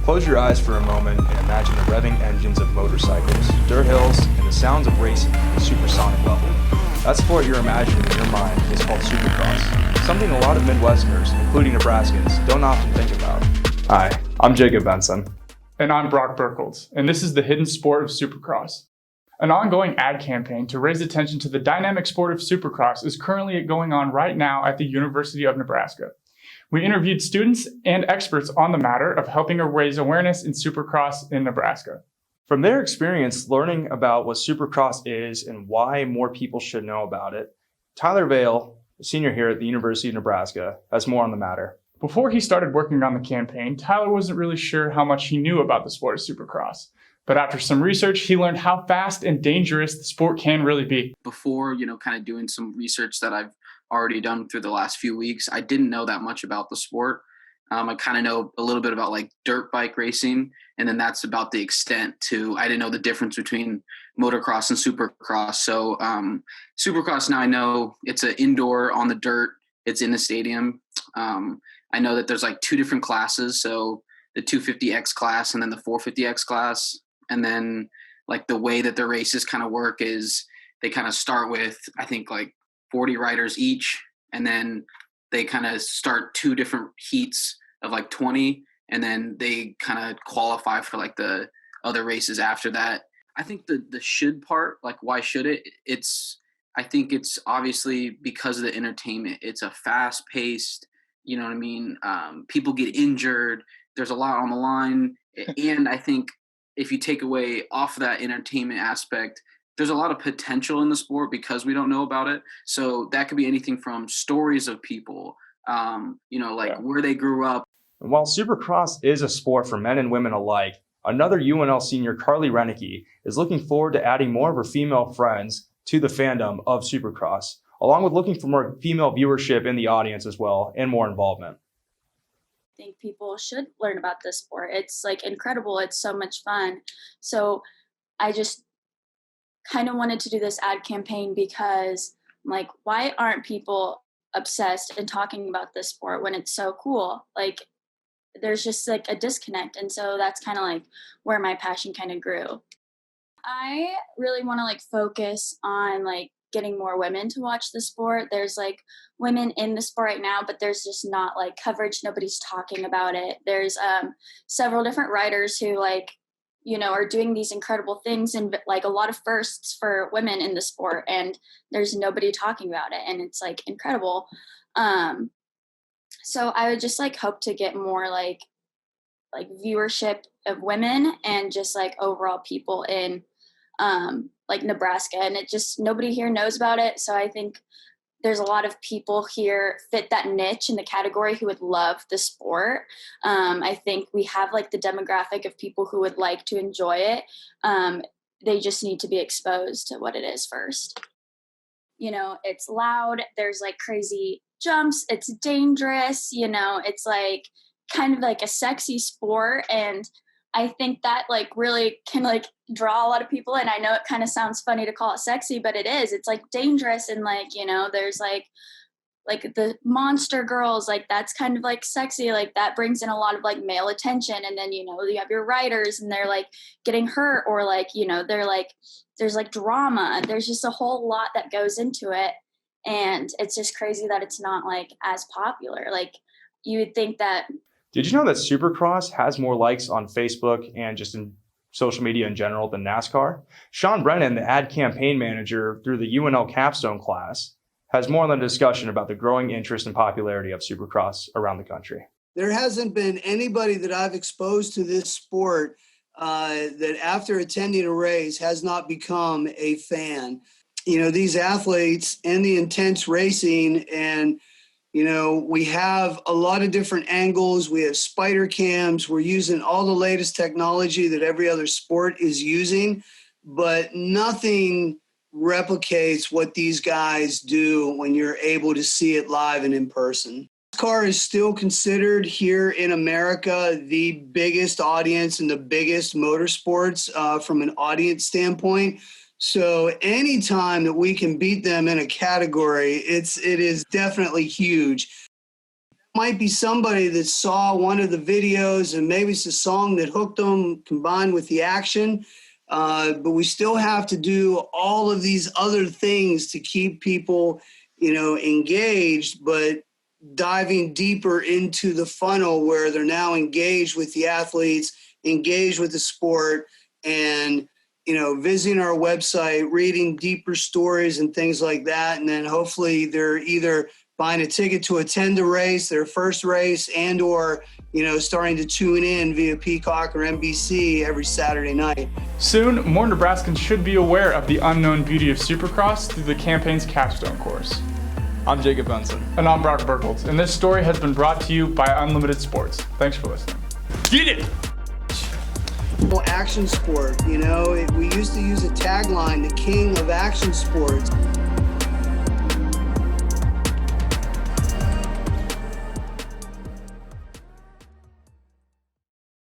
Close your eyes for a moment and imagine the revving engines of motorcycles, dirt hills, and the sounds of racing at a supersonic level. That sport you're imagining in your mind is called Supercross, something a lot of Midwesterners, including Nebraskans, don't often think about. Hi, I'm Jacob Benson. And I'm Brock Birkholtz, and this is the hidden sport of Supercross. An ongoing ad campaign to raise attention to the dynamic sport of Supercross is currently going on right now at the University of Nebraska. We interviewed students and experts on the matter of helping raise awareness in Supercross in Nebraska. From their experience learning about what Supercross is and why more people should know about it, Tyler Vale, a senior here at the University of Nebraska, has more on the matter. Before he started working on the campaign, Tyler wasn't really sure how much he knew about the sport of Supercross. But after some research, he learned how fast and dangerous the sport can really be. Before, kind of doing some research that I've already done through the last few weeks, I didn't know that much about the sport. I kind of know a little bit about like dirt bike racing, and then that's about the extent to, I didn't know the difference between motocross and supercross. So supercross, now I know it's an indoor on the dirt, it's in the stadium. I know that there's like two different classes. So the 250X class and then the 450X class. And then like the way that the races kind of work is they kind of start with, I think like 40 riders each. And then they kind of start two different heats of like 20. And then they kind of qualify for like the other races after that. I think the should part, like why should it? I think it's obviously because of the entertainment. It's a fast paced, you know what I mean? People get injured. There's a lot on the line. And I think if you take away off that entertainment aspect, there's a lot of potential in the sport because we don't know about it. So that could be anything from stories of people, where they grew up. And while Supercross is a sport for men and women alike, another UNL senior, Carly Renicky, is looking forward to adding more of her female friends to the fandom of Supercross, along with looking for more female viewership in the audience as well and more involvement. I think people should learn about this sport. It's like incredible. It's so much fun. So I just kind of wanted to do this ad campaign because I'm like, why aren't people obsessed and talking about this sport when it's so cool? Like there's just like a disconnect. And so that's kind of like where my passion kind of grew. I really want to like focus on like getting more women to watch the sport. There's like women in the sport right now, but there's just not like coverage. Nobody's talking about it. There's several different riders who are doing these incredible things and like a lot of firsts for women in the sport, and there's nobody talking about it. And it's like incredible. So I would just like hope to get more like viewership of women and just like overall people in like Nebraska, and it just nobody here knows about it. So I think there's a lot of people here fit that niche in the category who would love the sport. I think we have like the demographic of people who would like to enjoy it. They just need to be exposed to what it is first. It's loud. There's like crazy jumps. It's dangerous. It's like kind of like a sexy sport. And I think that like really can like draw a lot of people in. I know it kind of sounds funny to call it sexy, but it is. It's like dangerous, and like, there's like the monster girls, like that's kind of like sexy, like that brings in a lot of like male attention. And then, you have your riders and they're like getting hurt, or like, they're like, there's like drama. There's just a whole lot that goes into it. And it's just crazy that it's not like as popular. Like you would think that. Did you know that Supercross has more likes on Facebook and just in social media in general than NASCAR? Sean Brennan, the ad campaign manager through the UNL Capstone class, has more on the discussion about the growing interest and popularity of Supercross around the country. There hasn't been anybody that I've exposed to this sport that after attending a race has not become a fan. These athletes and the intense racing, and we have a lot of different angles. We have spider cams. We're using all the latest technology that every other sport is using, but nothing replicates what these guys do when you're able to see it live and in person. NASCAR is still considered here in America the biggest audience and the biggest motorsports from an audience standpoint. So anytime that we can beat them in a category, it is definitely huge. Might be somebody that saw one of the videos and maybe it's a song that hooked them combined with the action. But we still have to do all of these other things to keep people, engaged, but diving deeper into the funnel where they're now engaged with the athletes, engaged with the sport, and, visiting our website, reading deeper stories and things like that. And then hopefully they're either buying a ticket to attend a race, their first race, and or, starting to tune in via Peacock or NBC every Saturday night. Soon, more Nebraskans should be aware of the unknown beauty of Supercross through the campaign's capstone course. I'm Jacob Benson. And I'm Birkholtz, and this story has been brought to you by Unlimited Sports. Thanks for listening. Get it! Action sport, we used to use a tagline, the king of action sports.